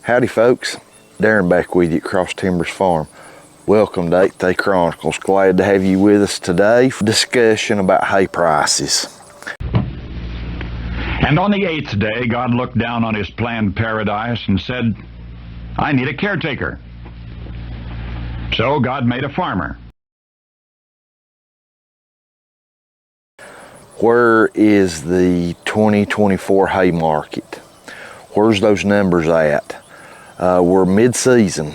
Howdy folks, Darren back with you at Cross Timbers Farm. Welcome to 8th Day Chronicles. Glad to have you with us today for discussion about hay prices. And on the 8th day, God looked down on his planned paradise and said, I need a caretaker. So God made a farmer. Where is the 2024 hay market? Where's those numbers at? We're mid-season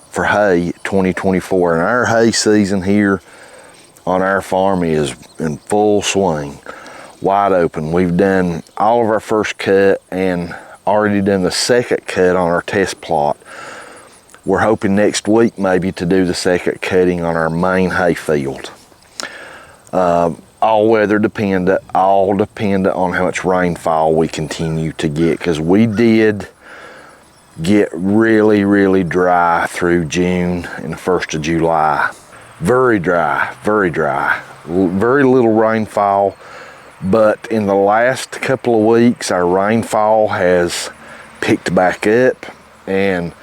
for hay 2024, and our hay season here on our farm is in full swing, wide open. We've done all of our first cut and already done the second cut on our test plot. We're hoping next week maybe to do the second cutting on our main hay field. All weather dependent, all dependent on how much rainfall we continue to get, because we did get really dry through June and the 1st of July. Very dry, very little rainfall, but in the last couple of weeks our rainfall has picked back up and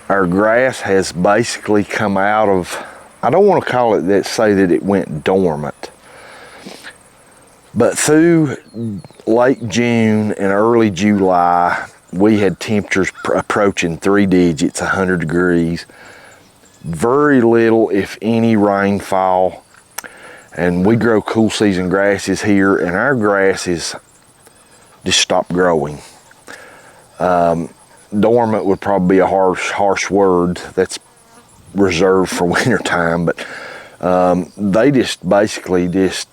our grass has basically come out of, I don't want to call it that, say that it went dormant, but through late June and early July we had temperatures approaching 3 digits, 100 degrees. Very little, if any, rainfall. And we grow cool season grasses here, and our grasses just stopped growing. Dormant would probably be a harsh word. That's reserved for winter time, but they just basically just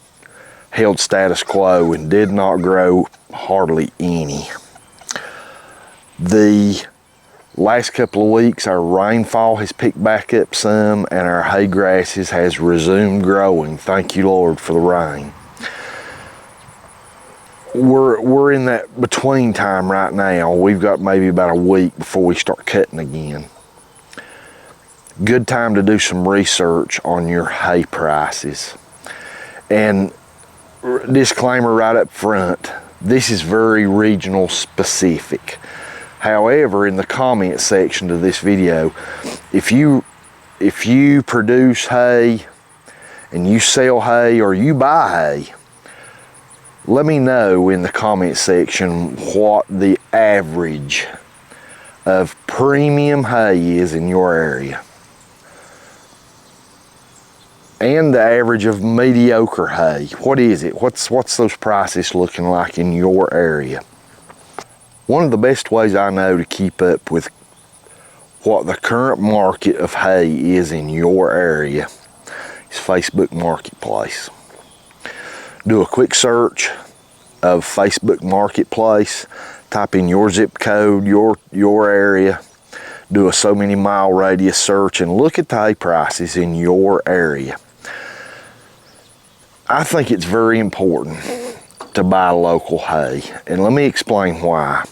held status quo and did not grow hardly any. The last couple of weeks our rainfall has picked back up some and our hay grasses has resumed growing. Thank you Lord for the rain. We're in that between time right now. We've got maybe about a week before we start cutting again. Good time to do some research on your hay prices. And disclaimer right up front, this is very regional specific. However, in the comment section to this video, if you produce hay and you sell hay or you buy hay, let me know in the comment section what the average of premium hay is in your area and the average of mediocre hay. What is it? What's those prices looking like in your area? One of the best ways I know to keep up with what the current market of hay is in your area is Facebook Marketplace. Do a quick search of Facebook Marketplace, type in your zip code, your area, do a so many mile radius search and look at the hay prices in your area. I think it's very important to buy local hay, and let me explain why.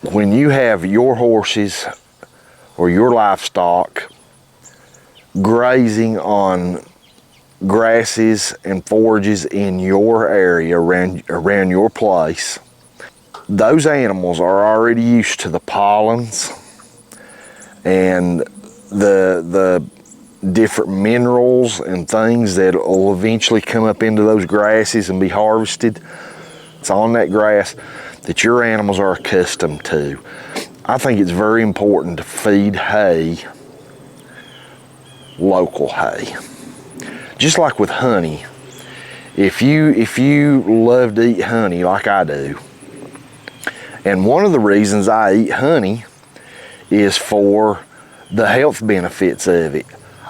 When you have your horses or your livestock grazing on grasses and forages in your area around your place, those animals are already used to the pollens and the different minerals and things that will eventually come up into those grasses and be harvested. It's on that grass that your animals are accustomed to. I think it's very important to feed hay, local hay. Just like with honey, if you love to eat honey like I do, and one of the reasons I eat honey is for the health benefits of it,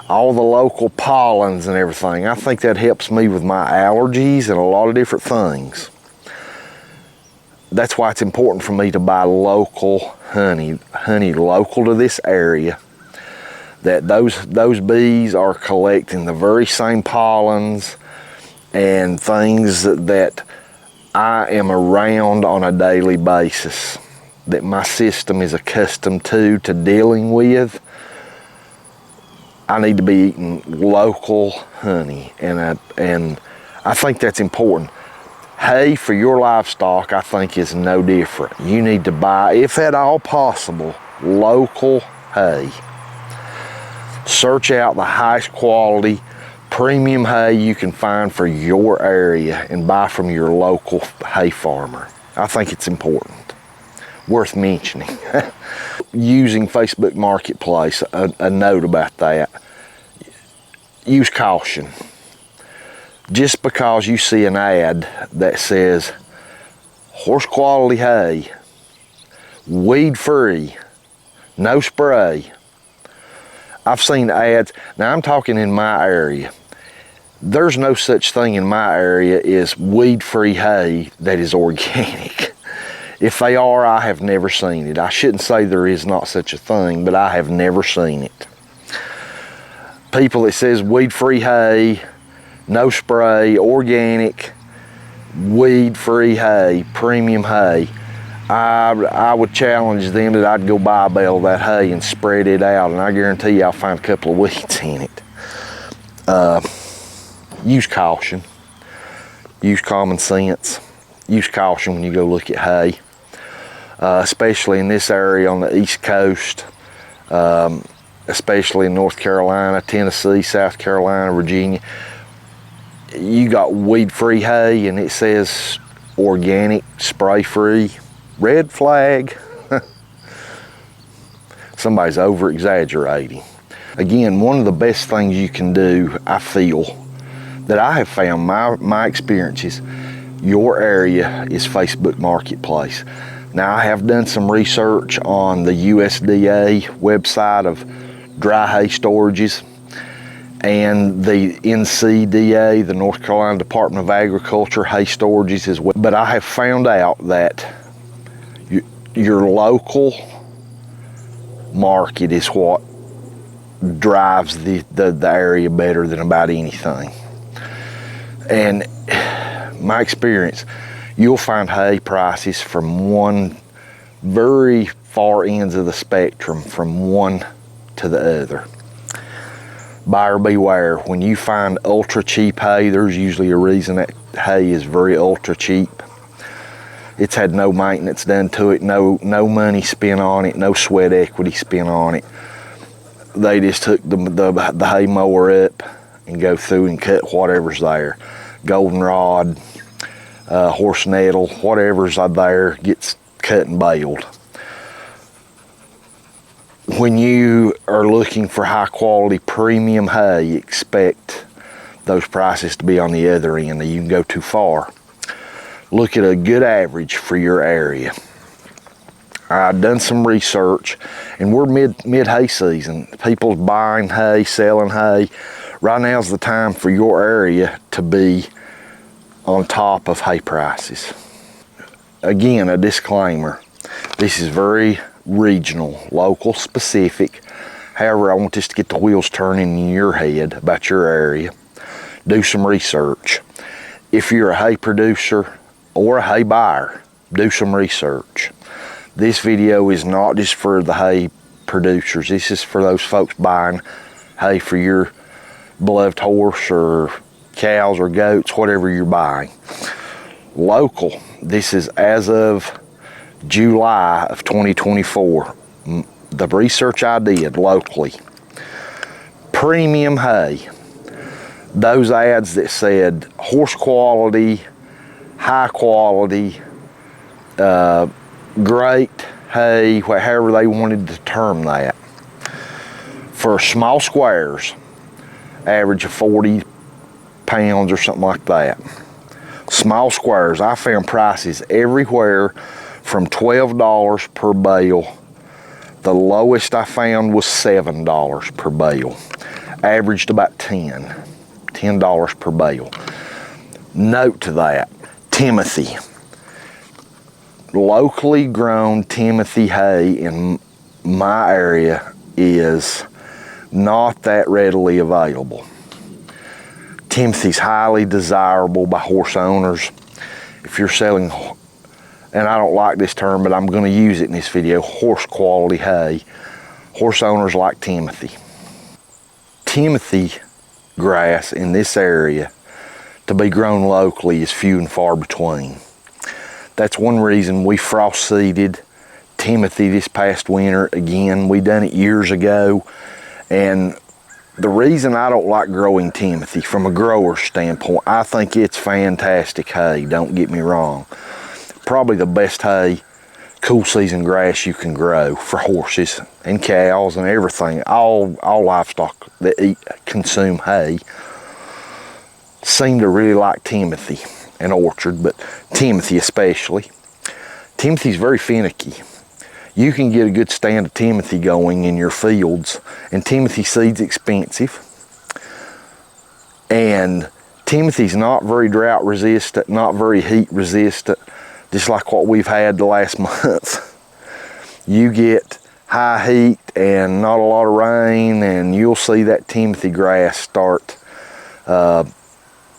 all the local pollens and everything. I think that helps me with my allergies and a lot of different things. That's why it's important for me to buy local honey local to this area, that those bees are collecting the very same pollens and things that I am around on a daily basis, that my system is accustomed to dealing with. I need to be eating local honey, and I think that's important. Hay for your livestock, I think, is no different. You need to buy, if at all possible, local hay. Search out the highest quality premium hay you can find for your area and buy from your local hay farmer. I think it's important, worth mentioning. Using Facebook Marketplace, a note about that. Use caution. Just because you see an ad that says horse quality hay, weed free, no spray. I've seen ads, now I'm talking in my area. There's no such thing in my area as weed free hay that is organic. If they are, I have never seen it. I shouldn't say there is not such a thing, but I have never seen it. People that says weed free hay, no spray, organic, weed-free hay, premium hay, I would challenge them that I'd go buy a bale of that hay and spread it out, and I guarantee you I'll find a couple of weeds in it. Use caution. Use common sense. Use caution when you go look at hay, especially in this area on the East Coast, especially in North Carolina, Tennessee, South Carolina, Virginia. You got weed-free hay and it says organic, spray-free. Red flag. Somebody's over-exaggerating. Again, one of the best things you can do, I feel, that I have found, my experiences, your area is Facebook Marketplace. Now, I have done some research on the USDA website of dry hay storages, and the NCDA, the North Carolina Department of Agriculture, hay storages as well. But I have found out that your local market is what drives the area better than about anything. And my experience, you'll find hay prices from one very far ends of the spectrum, from one to the other. Buyer beware. When you find ultra cheap hay, there's usually a reason that hay is very ultra cheap. It's had no maintenance done to it, no money spent on it, no sweat equity spent on it. They just took the hay mower up and go through and cut whatever's there. Goldenrod, horse nettle, whatever's there gets cut and baled. When you are looking for high quality premium hay, expect those prices to be on the other end. You can go too far. Look at a good average for your area. I've done some research, and we're mid hay season. People's buying hay, selling hay. Right now's the time for your area to be on top of hay prices. Again, a disclaimer. This is very regional, local specific. However, I want this to get the wheels turning in your head about your area. Do some research. If you're a hay producer or a hay buyer, do some research. This video is not just for the hay producers. This is for those folks buying hay for your beloved horse or cows or goats, whatever you're buying. Local, this is as of July of 2024. The research I did locally. Premium hay. Those ads that said horse quality, high quality, great hay, however they wanted to term that. For small squares, average of 40 pounds or something like that. Small squares, I found prices everywhere from $12 per bale. The lowest I found was $7 per bale. Averaged about $10 per bale. Note to that, Timothy. Locally grown Timothy hay in my area is not that readily available. Timothy's highly desirable by horse owners. If you're selling, and I don't like this term, but I'm going to use it in this video, horse quality hay, horse owners like Timothy. Timothy grass in this area to be grown locally is few and far between. That's one reason we frost seeded Timothy this past winter. Again, we done it years ago, and the reason I don't like growing Timothy from a grower standpoint, I think it's fantastic hay, don't get me wrong. Probably the best hay, cool season grass you can grow for horses and cows and everything. All livestock that consume hay seem to really like Timothy and orchard, but Timothy especially. Timothy's very finicky. You can get a good stand of Timothy going in your fields, and Timothy seed's expensive. And Timothy's not very drought resistant, not very heat resistant, just like what we've had the last month. You get high heat and not a lot of rain, and you'll see that Timothy grass start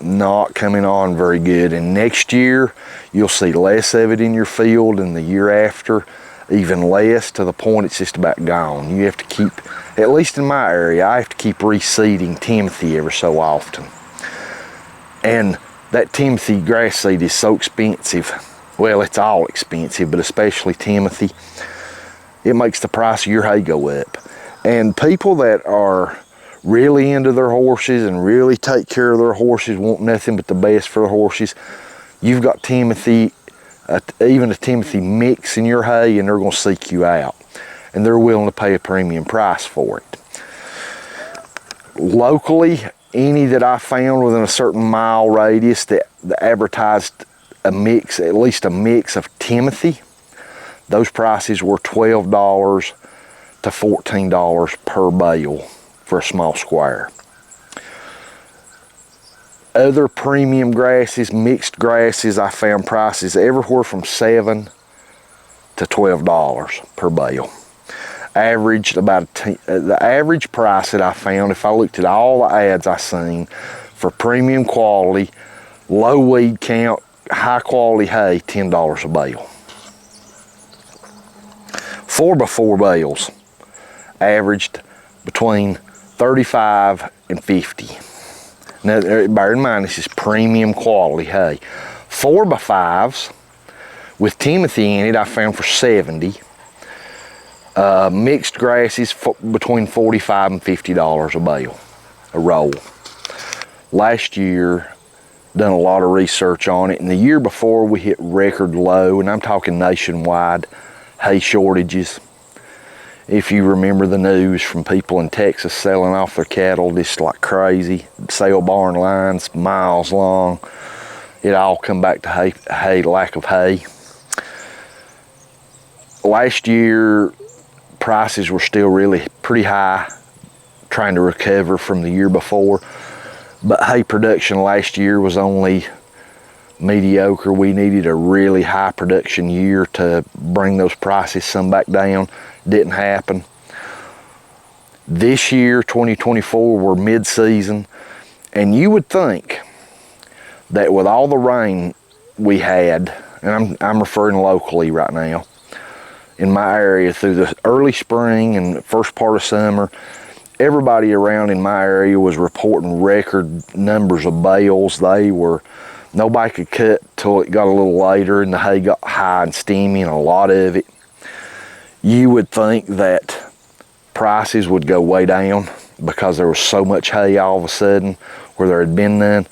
not coming on very good. And next year, you'll see less of it in your field, and the year after, even less, to the point it's just about gone. You have to keep, at least in my area, I have to keep reseeding Timothy every so often. And that Timothy grass seed is so expensive. Well, it's all expensive, but especially Timothy. It makes the price of your hay go up. And people that are really into their horses and really take care of their horses, want nothing but the best for their horses, you've got Timothy, even a Timothy mix in your hay, and they're going to seek you out. And they're willing to pay a premium price for it. Locally, any that I found within a certain mile radius that advertised a mix, at least a mix of Timothy, those prices were $12 to $14 per bale for a small square. Other premium grasses, mixed grasses, I found prices everywhere from $7 to $12 per bale. Averaged about the average price that I found, if I looked at all the ads I seen for premium quality, low weed count, high quality hay, $10 a bale. 4x4 bales averaged between 35 and 50. Now, bear in mind, this is premium quality hay. 4x5s with Timothy in it, I found for 70. Mixed grasses between $45 and $50 a bale, a roll. Last year, done a lot of research on it, and the year before we hit record low, and I'm talking nationwide, hay shortages. If you remember the news from people in Texas selling off their cattle just like crazy, sale barn lines miles long, it all come back to hay, lack of hay. Last year, prices were still really pretty high, trying to recover from the year before, but hay production last year was only mediocre. We needed a really high production year to bring those prices some back down. Didn't happen. This year, 2024, we're mid-season, and you would think that with all the rain we had, and I'm referring locally right now, in my area through the early spring and first part of summer, everybody around in my area was reporting record numbers of bales. Nobody could cut till it got a little later and the hay got high and steamy, and a lot of it. You would think that prices would go way down because there was so much hay all of a sudden where there had been none.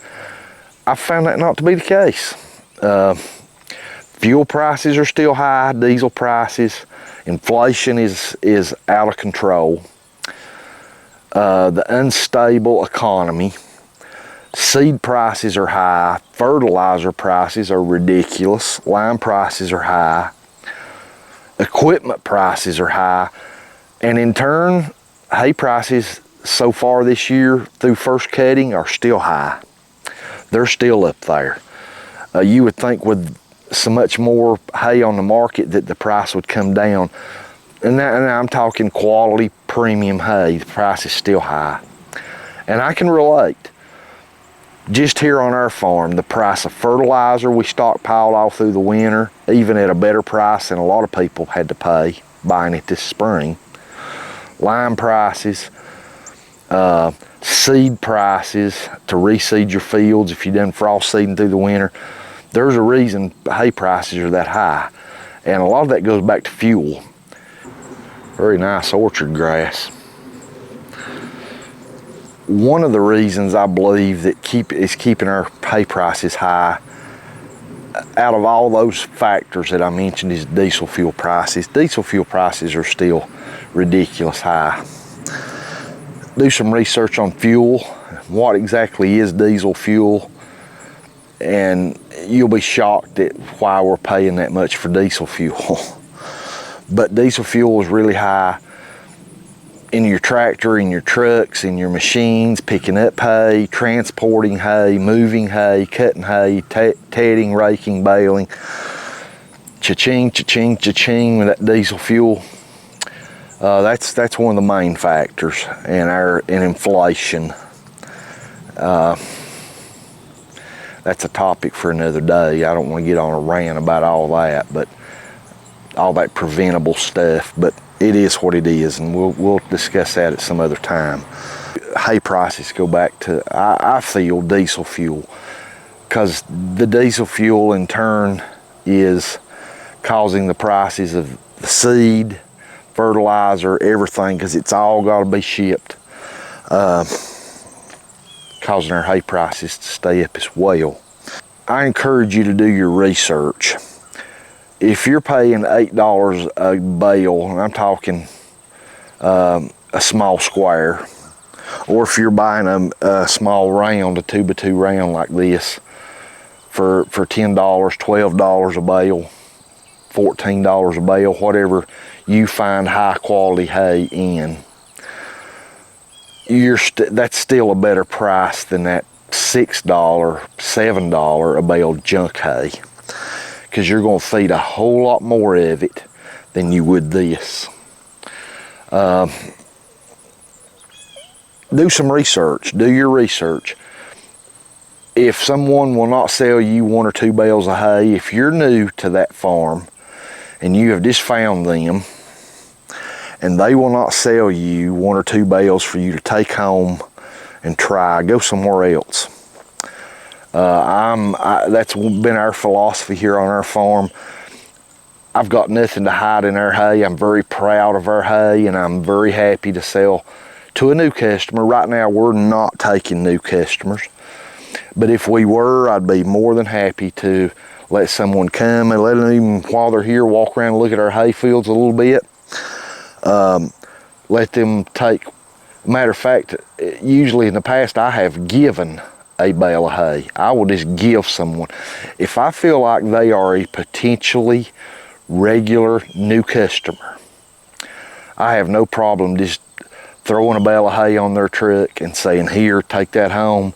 I found that not to be the case. Fuel prices are still high, diesel prices, inflation is out of control. The unstable economy, seed prices are high, fertilizer prices are ridiculous, lime prices are high, equipment prices are high, and in turn, hay prices so far this year through first cutting are still high. They're still up there. You would think with so much more hay on the market that the price would come down. And I'm talking quality premium hay, the price is still high. And I can relate. Just here on our farm, the price of fertilizer we stockpiled all through the winter, even at a better price than a lot of people had to pay buying it this spring. Lime prices, seed prices to reseed your fields if you've done frost seeding through the winter. There's a reason hay prices are that high. And a lot of that goes back to fuel. Very nice orchard grass. One of the reasons I believe that is keeping our hay prices high, out of all those factors that I mentioned, is diesel fuel prices. Diesel fuel prices are still ridiculous high. Do some research on fuel. What exactly is diesel fuel? And you'll be shocked at why we're paying that much for diesel fuel. But diesel fuel is really high in your tractor, in your trucks, in your machines, picking up hay, transporting hay, moving hay, cutting hay, tedding, raking, baling. Cha-ching, cha-ching, cha-ching with that diesel fuel. That's one of the main factors in inflation. That's a topic for another day. I don't want to get on a rant about all that, but all that preventable stuff. But it is what it is, and we'll discuss that at some other time. Hay prices go back to, I feel, diesel fuel, because the diesel fuel in turn is causing the prices of the seed, fertilizer, everything, because it's all got to be shipped, causing our hay prices to stay up as well. I encourage you to do your research. If you're paying $8 a bale, and I'm talking a small square, or if you're buying a small round, a 2x2 round like this, for $10, $12 a bale, $14 a bale, whatever you find high quality hay in, that's still a better price than that $6, $7 a bale junk hay, because you're going to feed a whole lot more of it than you would this. Do some research. Do your research. If someone will not sell you 1 or 2 bales of hay, if you're new to that farm and you have just found them and they will not sell you 1 or 2 bales for you to take home and try, go somewhere else. That's been our philosophy here on our farm. I've got nothing to hide in our hay. I'm very proud of our hay, and I'm very happy to sell to a new customer. Right now, we're not taking new customers, but if we were, I'd be more than happy to let someone come and let them, even while they're here, walk around and look at our hay fields a little bit. Let them take, matter of fact, usually in the past I have given a bale of hay. I will just give someone. If I feel like they are a potentially regular new customer, I have no problem just throwing a bale of hay on their truck and saying, here, take that home.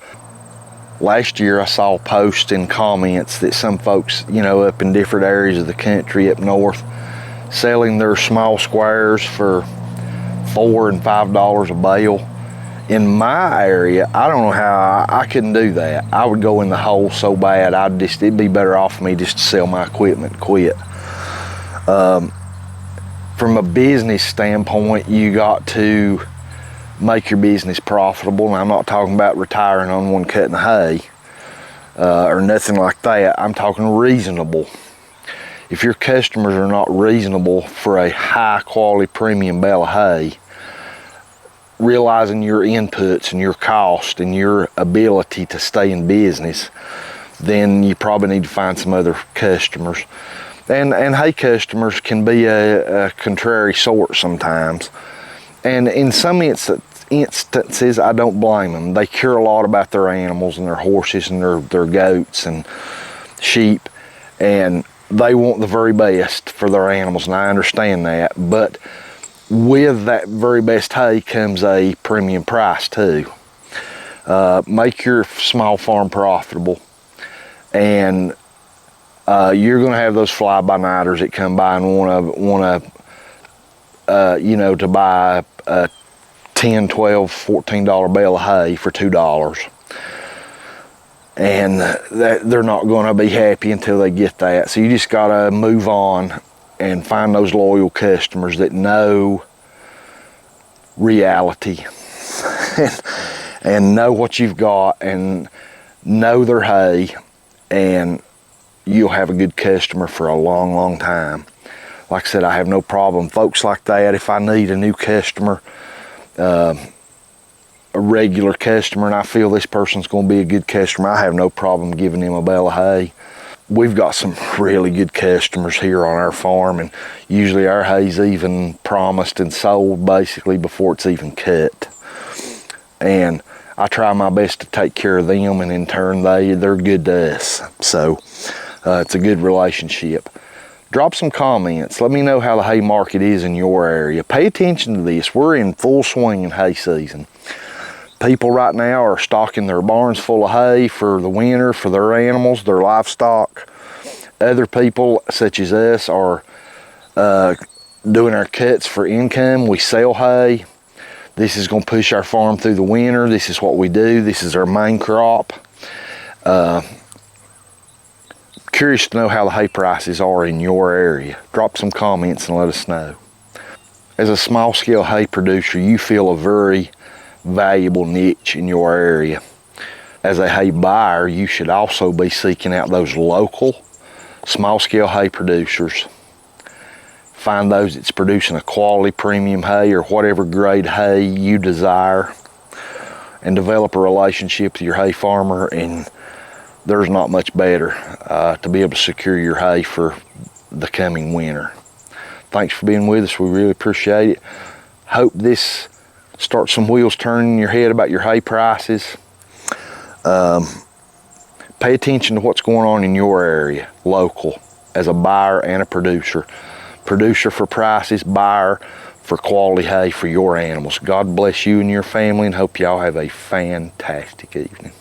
Last year I saw posts and comments that some folks, up in different areas of the country up north, selling their small squares for $4 and $5 a bale. In my area, I don't know how I couldn't do that. I would go in the hole so bad, it'd be better off for me just to sell my equipment and quit. From a business standpoint, you got to make your business profitable. And I'm not talking about retiring on one cutting hay or nothing like that. I'm talking reasonable. If your customers are not reasonable for a high quality premium bale of hay, realizing your inputs and your cost and your ability to stay in business, then you probably need to find some other customers. And hay customers can be a contrary sort sometimes. And in some instances, I don't blame them. They care a lot about their animals and their horses and their goats and sheep, and they want the very best for their animals, and I understand that. But with that very best hay comes a premium price too. Make your small farm profitable, and you're going to have those fly-by-nighters that come by and want to to buy a $10, $12, $14 bale of hay for $2. And that they're not going to be happy until they get that. So you just got to move on and find those loyal customers that know reality. and know what you've got and know their hay, and you'll have a good customer for a long, long time. Like I said, I have no problem. Folks like that, if I need a new customer, a regular customer, and I feel this person's going to be a good customer, I have no problem giving them a bale of hay. We've got some really good customers here on our farm, and usually our hay's even promised and sold basically before it's even cut. And I try my best to take care of them, and in turn they're good to us. So it's a good relationship. Drop some comments. Let me know how the hay market is in your area. Pay attention to this. We're in full swing in hay season. People right now are stocking their barns full of hay for the winter, for their animals, their livestock. Other people, such as us, are doing our cuts for income. We sell hay. This is going to push our farm through the winter. This is what we do. This is our main crop. Curious to know how the hay prices are in your area. Drop some comments and let us know. As a small scale hay producer, you feel a very valuable niche in your area. As a hay buyer, you should also be seeking out those local small scale hay producers. Find those that's producing a quality premium hay or whatever grade hay you desire, and develop a relationship with your hay farmer, and there's not much better to be able to secure your hay for the coming winter. Thanks for being with us. We really appreciate it. Hope this starts some wheels turning in your head about your hay prices. Pay attention to what's going on in your area, local, as a buyer and a producer. Producer for prices, buyer for quality hay for your animals. God bless you and your family, and hope y'all have a fantastic evening.